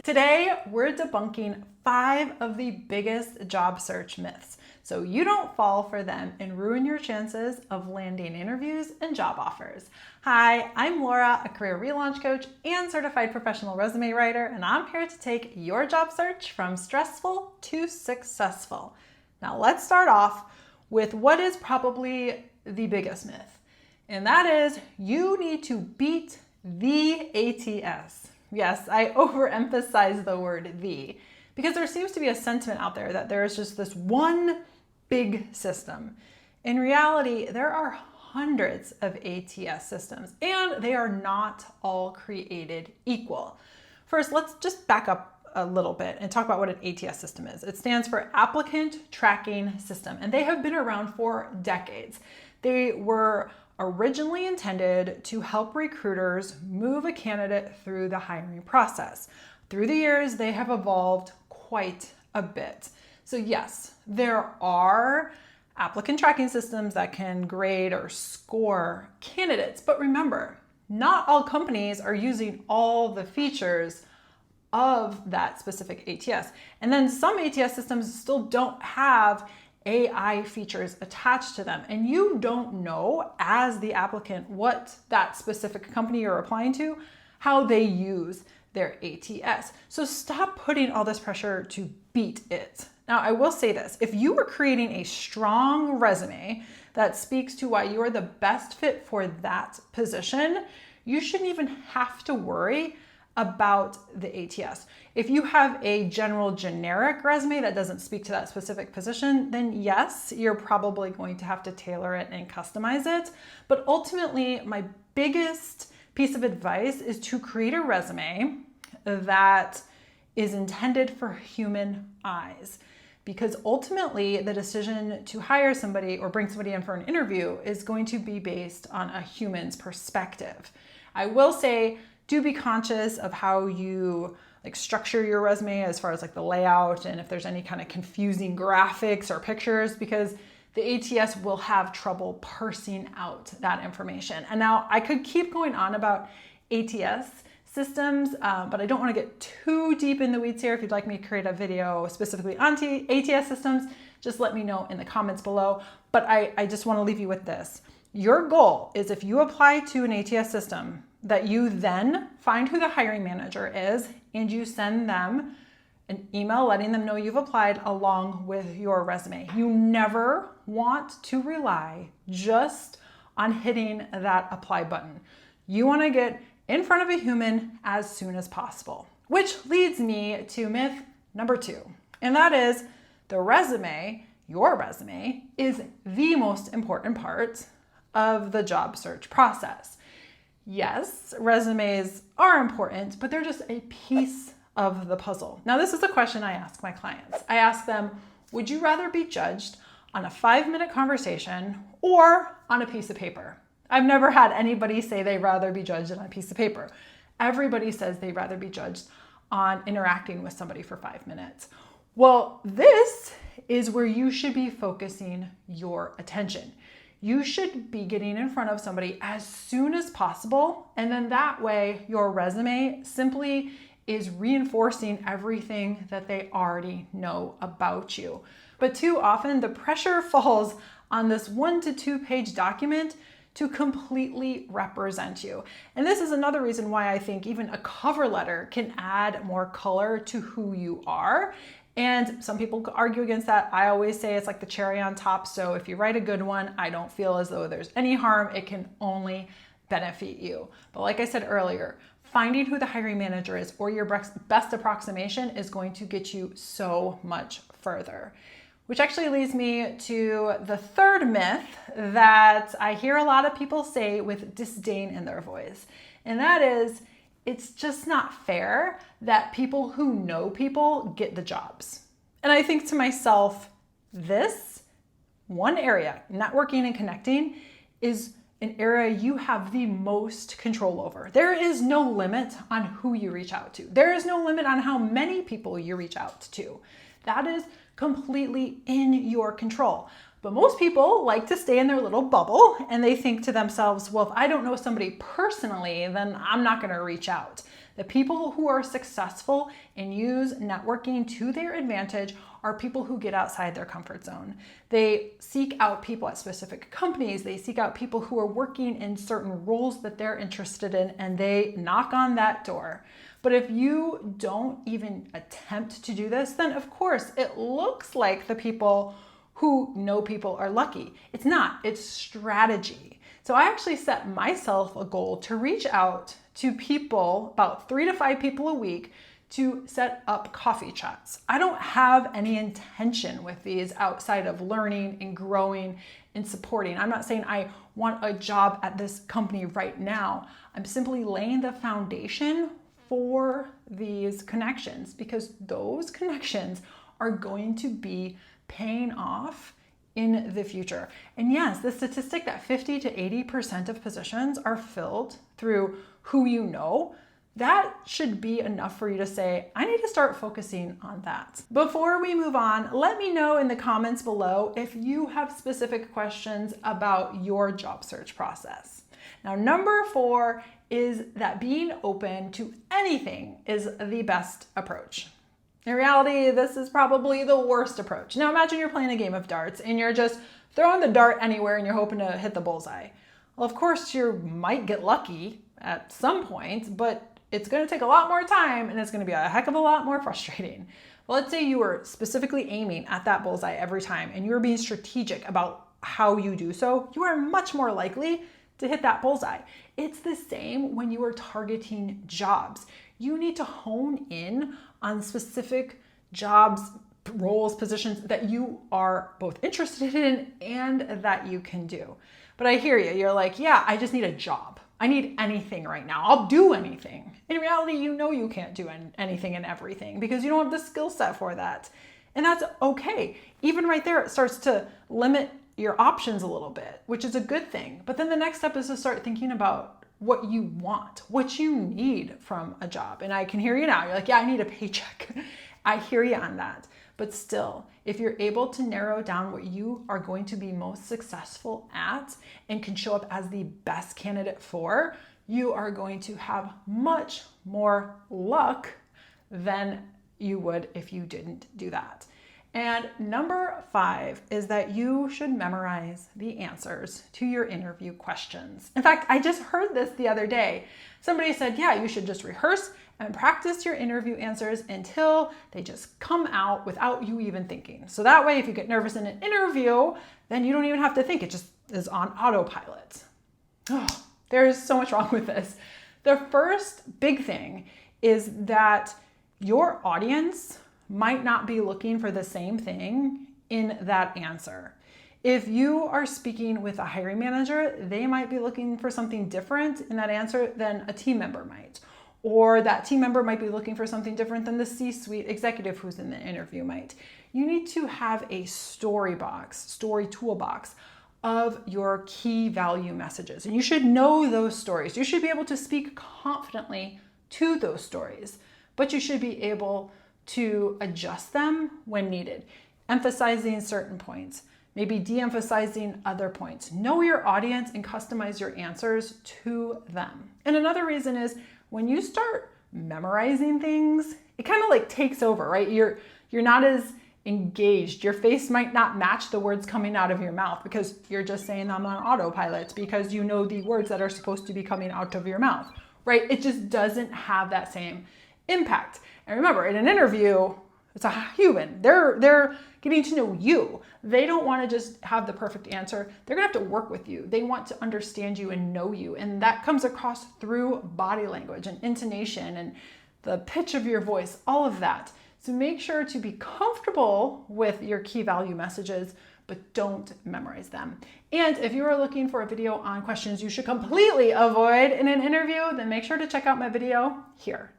Today, we're debunking 5 of the biggest job search myths so you don't fall for them and ruin your chances of landing interviews and job offers. Hi, I'm Laura, a career relaunch coach and certified professional resume writer, and I'm here to take your job search from stressful to successful. Now, let's start off with what is probably the biggest myth, and that is you need to beat the ATS. Yes, I overemphasize the word "the" because there seems to be a sentiment out there that there is just this one big system. In reality, there are hundreds of ATS systems and they are not all created equal. First, let's just back up a little bit and talk about what an ATS system is. It stands for Applicant Tracking System, and they have been around for decades. They were originally intended to help recruiters move a candidate through the hiring process. Through the years, they have evolved quite a bit. So yes, there are applicant tracking systems that can grade or score candidates, but remember, not all companies are using all the features of that specific ATS. And then some ATS systems still don't have AI features attached to them. And you don't know as the applicant what that specific company you're applying to, how they use their ATS. So stop putting all this pressure to beat it. Now, I will say this, if you are creating a strong resume that speaks to why you are the best fit for that position, you shouldn't even have to worry about the ATS. If you have a generic resume that doesn't speak to that specific position, then yes, you're probably going to have to tailor it and customize it. But ultimately, my biggest piece of advice is to create a resume that is intended for human eyes. Because ultimately, the decision to hire somebody or bring somebody in for an interview is going to be based on a human's perspective. I will say, do be conscious of how you structure your resume as far as the layout and if there's any kind of confusing graphics or pictures, because the ATS will have trouble parsing out that information. And now I could keep going on about ATS systems, but I don't want to get too deep in the weeds here. If you'd like me to create a video specifically on ATS systems, just let me know in the comments below. But I just want to leave you with this. Your goal is, if you apply to an ATS system, that you then find who the hiring manager is and you send them an email letting them know you've applied along with your resume. You never want to rely just on hitting that apply button. You want to get in front of a human as soon as possible, which leads me to myth number 2, and that is the resume, your resume, is the most important part of the job search process. Yes, resumes are important, but they're just a piece of the puzzle. Now, this is a question I ask my clients. I ask them, would you rather be judged on a 5-minute conversation or on a piece of paper? I've never had anybody say they'd rather be judged on a piece of paper. Everybody says they'd rather be judged on interacting with somebody for 5 minutes. Well, this is where you should be focusing your attention. You should be getting in front of somebody as soon as possible, and then that way your resume simply is reinforcing everything that they already know about you. But too often the pressure falls on this 1 to 2 page document to completely represent you. And this is another reason why I think even a cover letter can add more color to who you are. And some people argue against that. I always say it's like the cherry on top. So if you write a good one, I don't feel as though there's any harm. It can only benefit you. But like I said earlier, finding who the hiring manager is or your best approximation is going to get you so much further. Which actually leads me to the third myth that I hear a lot of people say with disdain in their voice. And that is, it's just not fair that people who know people get the jobs. And I think to myself, this one area, networking and connecting, is an area you have the most control over. There is no limit on who you reach out to. There is no limit on how many people you reach out to. That is completely in your control. But most people like to stay in their little bubble and they think to themselves, well, if I don't know somebody personally, then I'm not going to reach out. The people who are successful and use networking to their advantage are people who get outside their comfort zone. They seek out people at specific companies. They seek out people who are working in certain roles that they're interested in, and they knock on that door. But if you don't even attempt to do this, then of course it looks like the people who know people are lucky. It's not, it's strategy. So I actually set myself a goal to reach out to people, about 3 to 5 people a week, to set up coffee chats. I don't have any intention with these outside of learning and growing and supporting. I'm not saying I want a job at this company right now. I'm simply laying the foundation for these connections, because those connections are going to be paying off in the future. And yes, the statistic that 50 to 80% of positions are filled through who you know, that should be enough for you to say, I need to start focusing on that. Before we move on, let me know in the comments below if you have specific questions about your job search process. Now, number 4 is that being open to anything is the best approach. In reality, this is probably the worst approach. Now imagine you're playing a game of darts and you're just throwing the dart anywhere and you're hoping to hit the bullseye. Well, of course you might get lucky at some point, but it's going to take a lot more time and it's going to be a heck of a lot more frustrating. Well, let's say you were specifically aiming at that bullseye every time and you're being strategic about how you do so, you are much more likely to hit that bullseye. It's the same when you are targeting jobs. You need to hone in on specific jobs, roles, positions that you are both interested in and that you can do. But I hear you. You're like, yeah, I just need a job. I need anything right now. I'll do anything. In reality, you know you can't do anything and everything because you don't have the skill set for that. And that's okay. Even right there, it starts to limit your options a little bit, which is a good thing. But then the next step is to start thinking about what you want, what you need from a job. And I can hear you now. You're like, yeah, I need a paycheck. I hear you on that. But still, if you're able to narrow down what you are going to be most successful at and can show up as the best candidate for, you are going to have much more luck than you would if you didn't do that. And number 5 is that you should memorize the answers to your interview questions. In fact, I just heard this the other day. Somebody said, yeah, you should just rehearse and practice your interview answers until they just come out without you even thinking. So that way, if you get nervous in an interview, then you don't even have to think. It just is on autopilot. Oh, there is so much wrong with this. The first big thing is that your audience might not be looking for the same thing in that answer. If you are speaking with a hiring manager, they might be looking for something different in that answer than a team member might. Or that team member might be looking for something different than the C-suite executive who's in the interview might. You need to have a story toolbox of your key value messages. And you should know those stories. You should be able to speak confidently to those stories, but you should be able to adjust them when needed, emphasizing certain points, maybe de-emphasizing other points. Know your audience and customize your answers to them. And another reason is when you start memorizing things, it kind of like takes over, right? You're not as engaged. Your face might not match the words coming out of your mouth because you're just saying them on autopilot because you know the words that are supposed to be coming out of your mouth, right? It just doesn't have that same impact. And remember, in an interview, it's a human. They're getting to know you. They don't want to just have the perfect answer. They're going to have to work with you. They want to understand you and know you. And that comes across through body language and intonation and the pitch of your voice, all of that. So make sure to be comfortable with your key value messages, but don't memorize them. And if you are looking for a video on questions you should completely avoid in an interview, then make sure to check out my video here.